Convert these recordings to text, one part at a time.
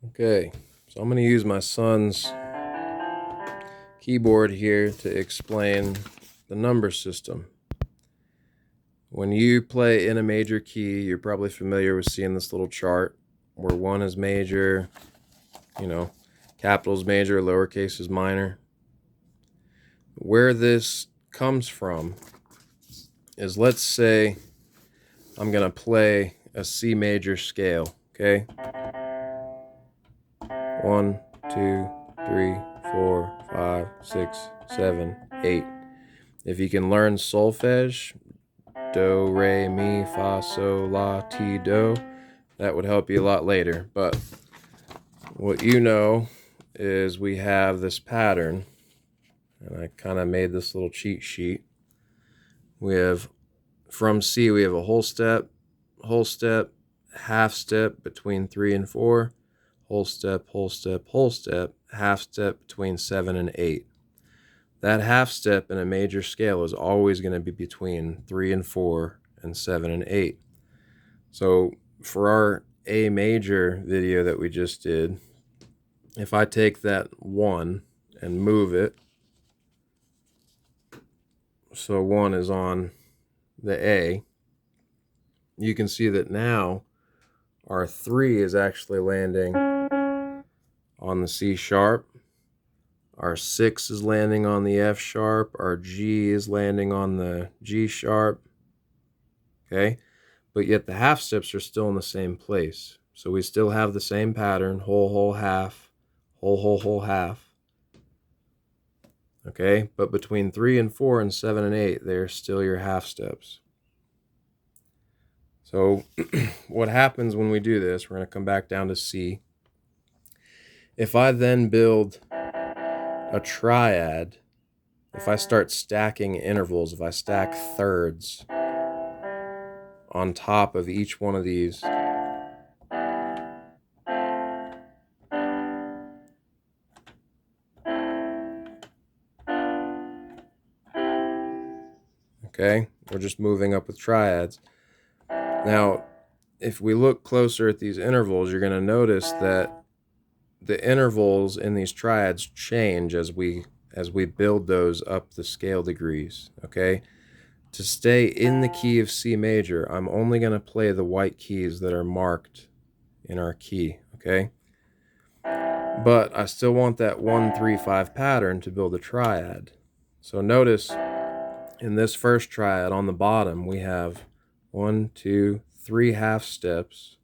Okay, so I'm going to use my son's keyboard here to explain the number system. When you play in a major key, you're probably familiar with seeing this little chart where one is major, capital is major, lowercase is minor. Where this comes from is, let's say I'm going to play a C major scale, okay? 1, 2, 3, 4, 5, 6, 7, 8. If you can learn solfege, do, re, mi, fa, sol, la, ti, do, that would help you a lot later. But what you know is we have this pattern, and I kind of made this little cheat sheet. We have, from C, we have a whole step, half step between 3 and 4, whole step, half step between 7 and 8. That half step in a major scale is always going to be between 3 and 4 and 7 and 8. So for our A major video that we just did, if I take that 1 and move it, so 1 is on the A, you can see that now our 3 is actually landing on the C sharp, our 6 is landing on the F sharp, our G is landing on the G sharp, okay? But yet the half steps are still in the same place. So we still have the same pattern, whole, whole, half, whole, whole, whole, half. Okay, but between 3 and 4 and 7 and 8, they're still your half steps. So what happens when we do this, we're going to come back down to C. If I then build a triad, if I start stacking intervals, if I stack thirds on top of each one of these, okay, we're just moving up with triads. Now, if we look closer at these intervals, you're going to notice that the intervals in these triads change as we build those up the scale degrees, okay? To stay in the key of C major, I'm only going to play the white keys that are marked in our key, okay? But I still want that 1, 3, 5 pattern to build a triad. So notice in this first triad on the bottom, we have 1, 2, 3 half steps.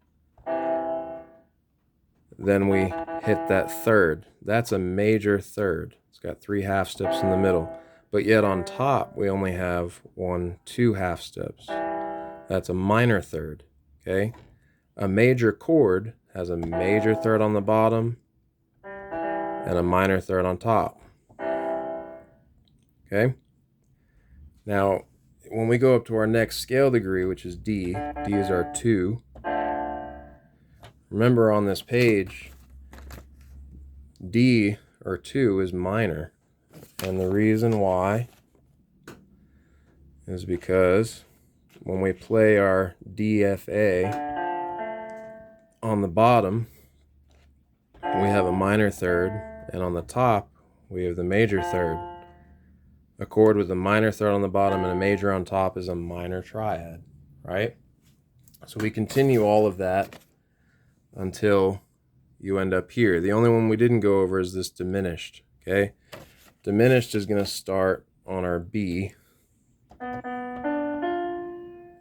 Then we hit that third. That's a major third. It's got 3 half steps in the middle. But yet on top, we only have 1, 2 half steps. That's a minor third, okay? A major chord has a major third on the bottom and a minor third on top, okay? Now, when we go up to our next scale degree, which is D, D is our 2. Remember on this page, D, or 2, is minor. And the reason why is because when we play our DFA on the bottom, we have a minor third, and on the top, we have the major third. A chord with a minor third on the bottom and a major on top is a minor triad, right? So we continue all of that until you end up here. The only one we didn't go over is this diminished, okay? Diminished is going to start on our B.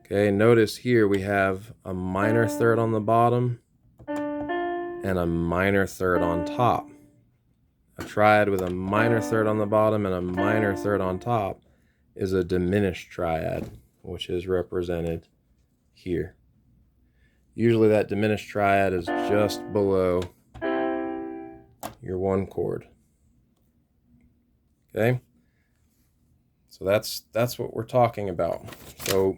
Okay, notice here we have a minor third on the bottom and a minor third on top. A triad with a minor third on the bottom and a minor third on top is a diminished triad, which is represented here. Usually that diminished triad is just below your 1 chord. Okay? So that's what we're talking about. So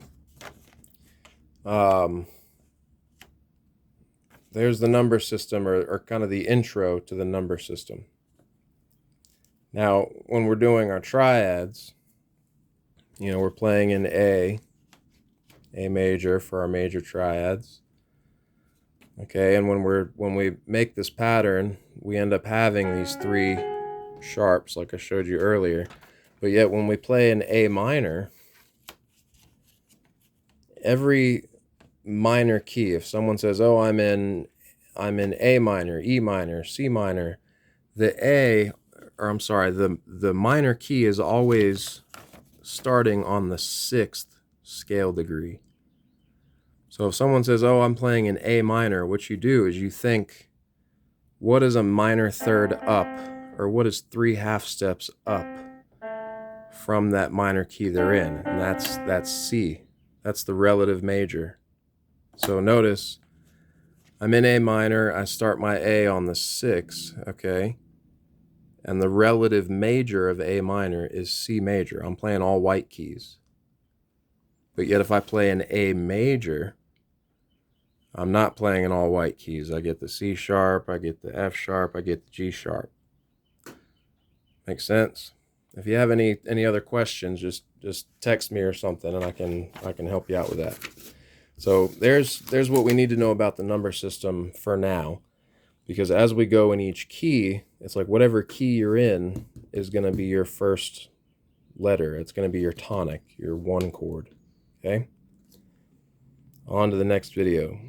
there's the number system, or kind of the intro to the number system. Now, when we're doing our triads, we're playing in A major for our major triads. Okay, and when we make this pattern, we end up having these three sharps like I showed you earlier. But yet when we play an A minor, every minor key, if someone says, "Oh, I'm in A minor, E minor, C minor," the minor key is always starting on the 6th scale degree. So if someone says, "Oh, I'm playing an A minor," what you do is you think, what is a minor third up, or what is 3 half steps up from that minor key they're in? And that's C. That's the relative major. So notice, I'm in A minor, I start my A on the 6, okay? And the relative major of A minor is C major. I'm playing all white keys. But yet if I play an A major, I'm not playing in all white keys. I get the C sharp, I get the F sharp, I get the G sharp. Makes sense? If you have any other questions, just text me or something, and I can help you out with that. So there's what we need to know about the number system for now, because as we go in each key, it's like whatever key you're in is going to be your first letter. It's going to be your tonic, your 1 chord. Okay? On to the next video.